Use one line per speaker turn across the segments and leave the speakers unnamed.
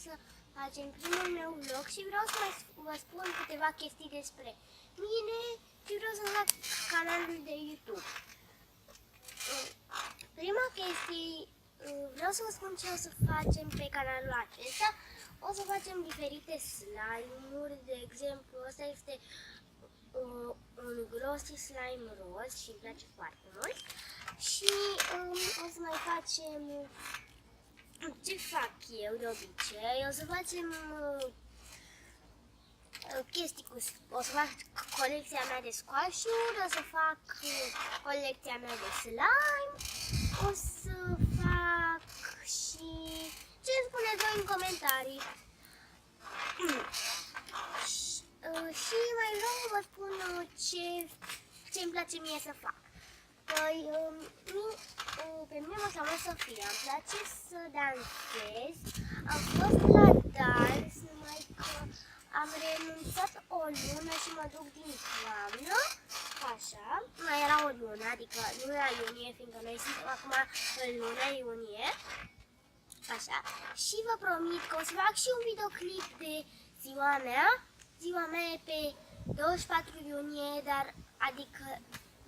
să facem primul meu vlog și vreau să vă spun câteva chestii despre mine și vreau să fac canalul de YouTube. Prima chestie, vreau să vă spun ce o să facem pe canalul acesta. O să facem diferite slime-uri, de exemplu, ăsta este un glossy slime roz și îmi place foarte mult. Și o să mai facem, ce fac eu de obicei, o să facem chestii o să fac colecția mea de squash-uri, o să fac colecția mea de slime, o să fac și ce îmi spuneți voi în comentarii. Și mai vreau să vă spun ce îmi place mie să fac. Păi, pe mine mă cheamă Sofia, îmi place să dansez. Am fost la dans, numai că am renunțat o lună și mă duc din toamnă, așa. Mai era o lună, adică luna iunie, fiindcă noi suntem acum în luna iunie. Așa. Și vă promit că o să fac și un videoclip de ziua mea. Ziua mea e pe 24 iunie, dar adică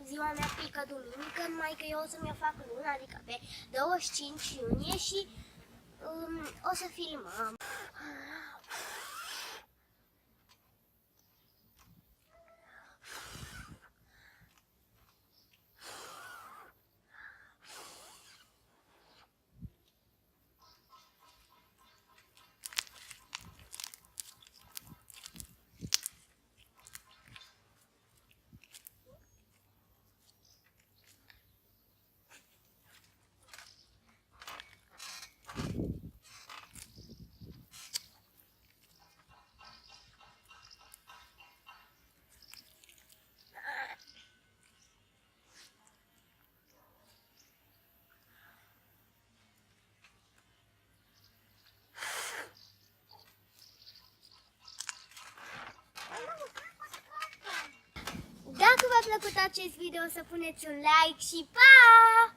ziua mea pică duminică, numai că eu o să-mi fac luna, adică pe 25 iunie și o să filmăm. Dacă v-a plăcut acest video, să puneți un like și pa!